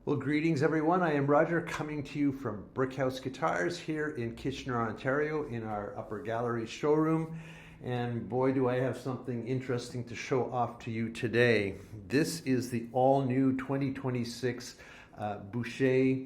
Well, greetings everyone. I am Roger coming to you from Brickhouse Guitars here in Kitchener, Ontario in our upper gallery showroom. And boy, do I have something interesting to show off to you today. This is the all-new 2026 Boucher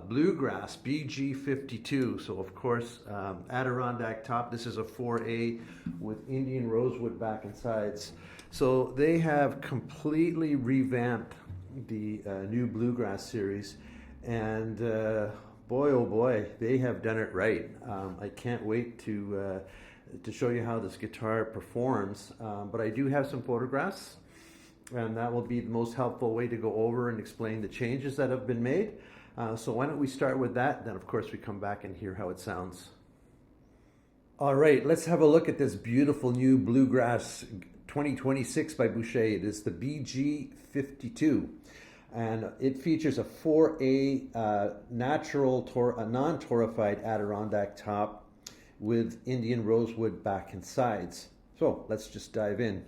Bluegrass BG52. So of course, Adirondack top. This is a 4A with Indian rosewood back and sides. So they have completely revamped the new Bluegrass series, and boy, oh boy, they have done it right. I can't wait to show you how this guitar performs, but I do have some photographs, and that will be the most helpful way to go over and explain the changes that have been made. So why don't we start with that, then of course we come back and hear how it sounds. All right, let's have a look at this beautiful new Bluegrass 2026 by Boucher. It is the BG52, and it features a 4A non-torrefied Adirondack top with Indian rosewood back and sides. So let's just dive in.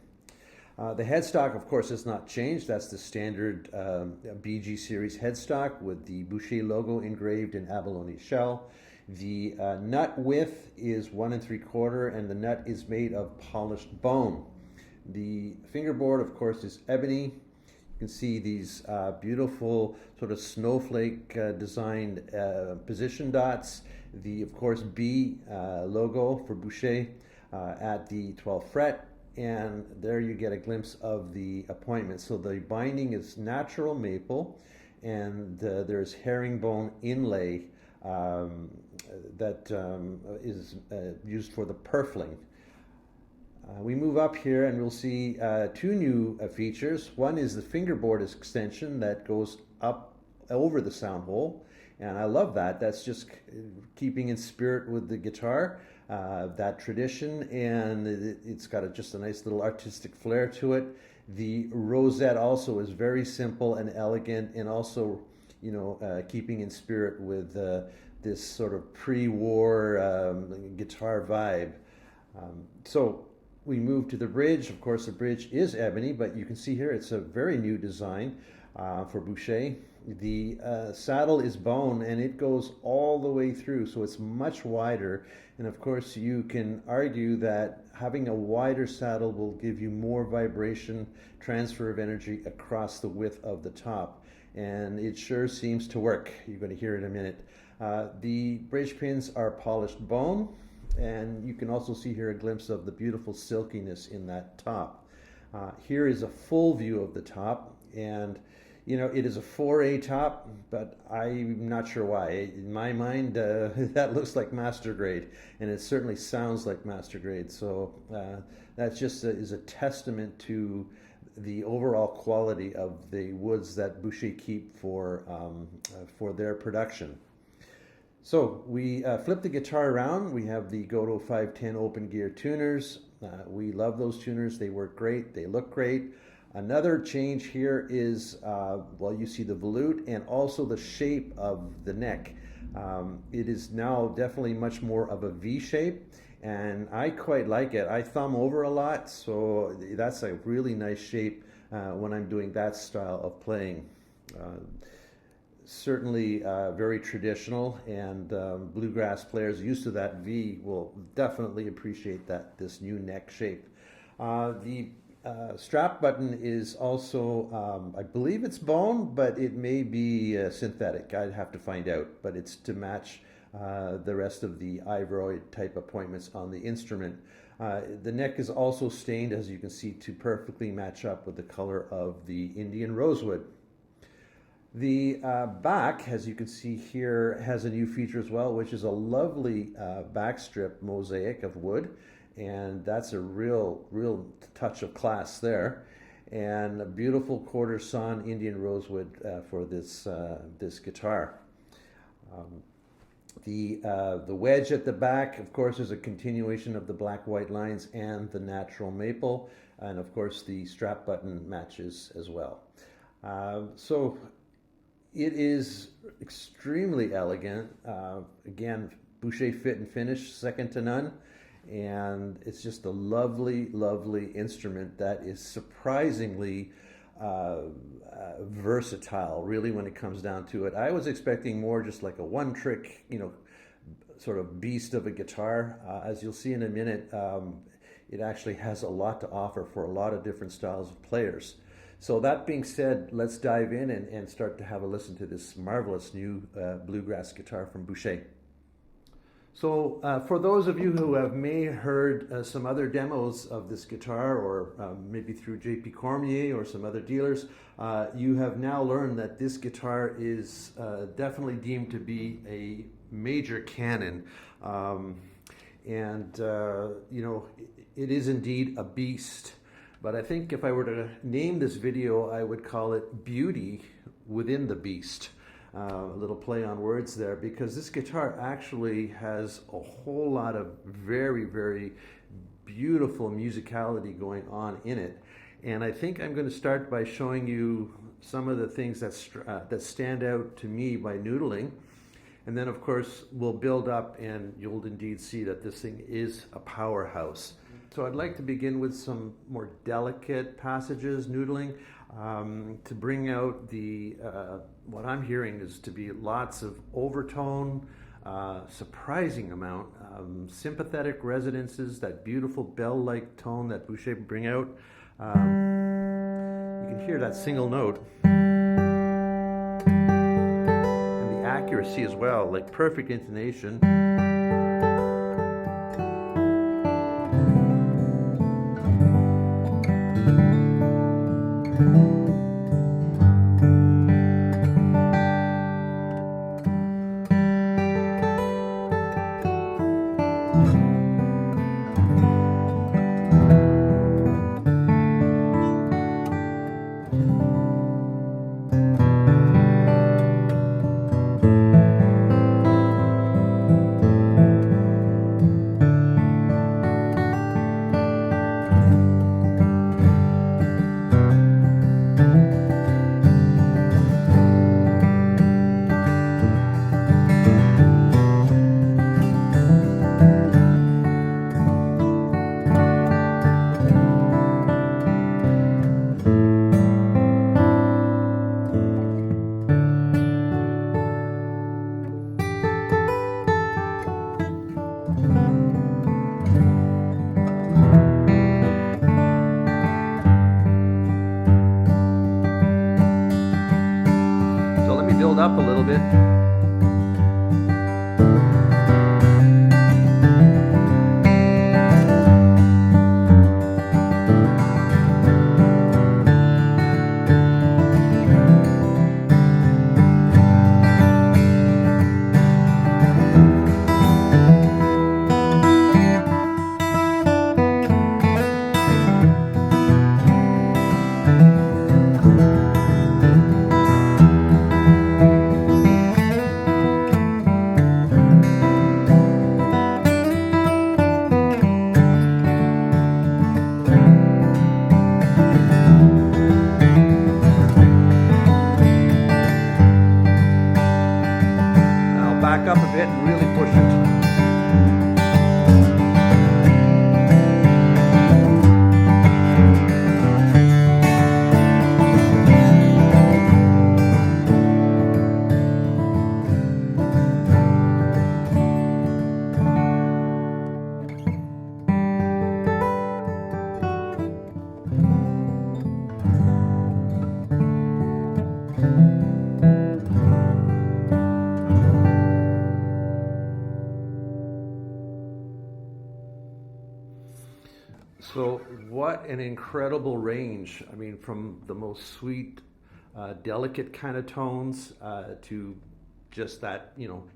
The headstock, of course, has not changed. That's the standard BG series headstock with the Boucher logo engraved in abalone shell. The nut width is 1 3/4, and the nut is made of polished bone. The fingerboard, of course, is ebony. You can see these beautiful sort of snowflake designed position dots. The, of course, B logo for Boucher at the 12th fret. And there you get a glimpse of the appointment. So the binding is natural maple, and there's herringbone inlay that is used for the purfling. We move up here and we'll see two new features. One is the fingerboard extension that goes up over the sound hole, and I love that. That's just keeping in spirit with the guitar, that tradition, and it's got just a nice little artistic flair to it. The rosette also is very simple and elegant, and also, keeping in spirit with this sort of pre-war guitar vibe. So we move to the bridge. Of course, the bridge is ebony, but you can see here it's a very new design for Boucher. The saddle is bone, and it goes all the way through, so it's much wider. And of course, you can argue that having a wider saddle will give you more vibration, transfer of energy across the width of the top. And it sure seems to work. You're going to hear in a minute. The bridge pins are polished bone, and you can also see here a glimpse of the beautiful silkiness in that top. Here is a full view of the top, and it is a 4A top, but I'm not sure why. In my mind, that looks like master grade, and it certainly sounds like master grade. So that just is a testament to the overall quality of the woods that Boucher keep for their production. So we flip the guitar around. We have the Goto 510 open gear tuners. We love those tuners. They work great. They look great. Another change here is, you see the volute and also the shape of the neck. It is now definitely much more of a V shape, and I quite like it. I thumb over a lot, so that's a really nice shape when I'm doing that style of playing. Certainly very traditional, and bluegrass players used to that V will definitely appreciate this new neck shape. The strap button is also, I believe it's bone, but it may be synthetic. I'd have to find out, but it's to match the rest of the ivory type appointments on the instrument. The neck is also stained, as you can see, to perfectly match up with the color of the Indian rosewood. The back, as you can see here, has a new feature as well, which is a lovely backstrip mosaic of wood, and that's a real touch of class there. And a beautiful quarter sawn Indian rosewood for this guitar. The wedge at the back, of course, is a continuation of the black white lines and the natural maple, and of course the strap button matches as well. So it is extremely elegant. Again, Boucher fit and finish, second to none. And it's just a lovely, lovely instrument that is surprisingly versatile, really, when it comes down to it. I was expecting more just like a one-trick, sort of beast of a guitar. As you'll see in a minute, it actually has a lot to offer for a lot of different styles of players. So that being said, let's dive in and start to have a listen to this marvelous new bluegrass guitar from Boucher. So for those of you who may heard some other demos of this guitar, or maybe through J.P. Cormier or some other dealers, you have now learned that this guitar is definitely deemed to be a major canon. It is indeed a beast. But I think if I were to name this video, I would call it Beauty Within the Beast. A little play on words there, because this guitar actually has a whole lot of very, very beautiful musicality going on in it. And I think I'm going to start by showing you some of the things that stand out to me by noodling. And then, of course, we'll build up and you'll indeed see that this thing is a powerhouse. So I'd like to begin with some more delicate passages, noodling, to bring out the what I'm hearing is to be lots of overtone, surprising amount, sympathetic resonances, that beautiful bell-like tone that Boucher bring out. You can hear that single note. And the accuracy as well, like perfect intonation. Up a little bit. Back up a bit and really push it. So what an incredible range. I mean, from the most sweet, delicate kind of tones to just that,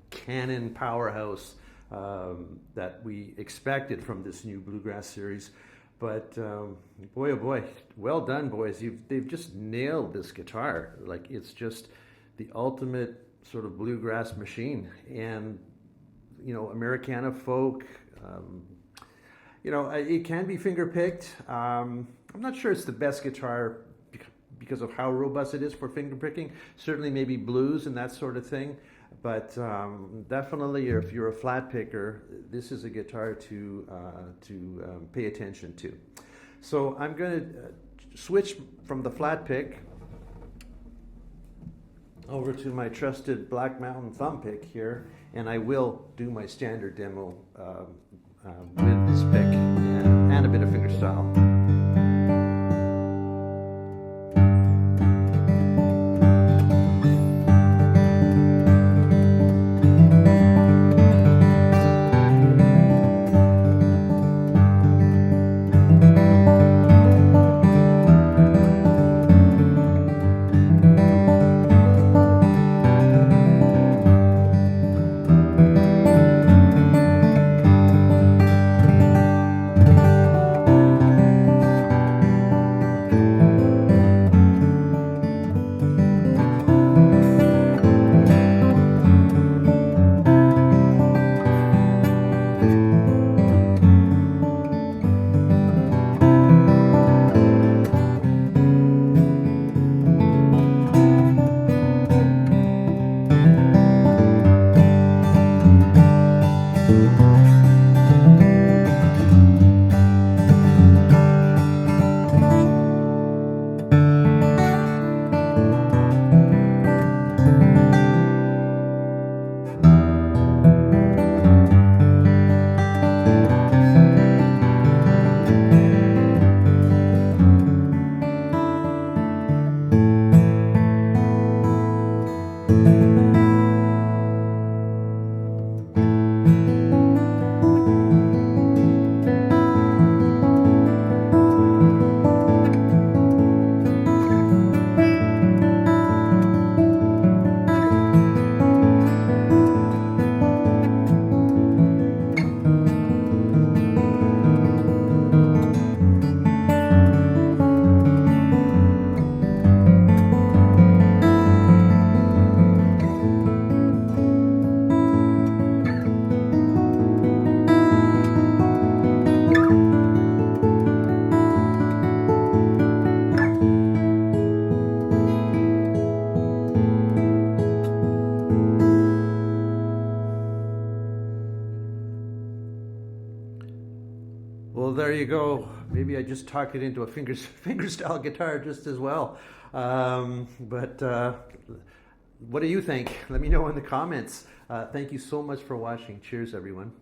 canon powerhouse that we expected from this new bluegrass series. But boy, oh boy, well done, boys. They've just nailed this guitar. Like, it's just the ultimate sort of bluegrass machine. And, Americana folk, it can be finger-picked. I'm not sure it's the best guitar because of how robust it is for finger-picking. Certainly maybe blues and that sort of thing. But definitely, if you're a flat picker, this is a guitar to pay attention to. So I'm going to switch from the flat pick over to my trusted Black Mountain thumb pick here, and I will do my standard demo with this pick and a bit of fingerstyle. Well, there you go. Maybe I just talked it into a fingerstyle guitar just as well. But what do you think? Let me know in the comments. Thank you so much for watching. Cheers, everyone.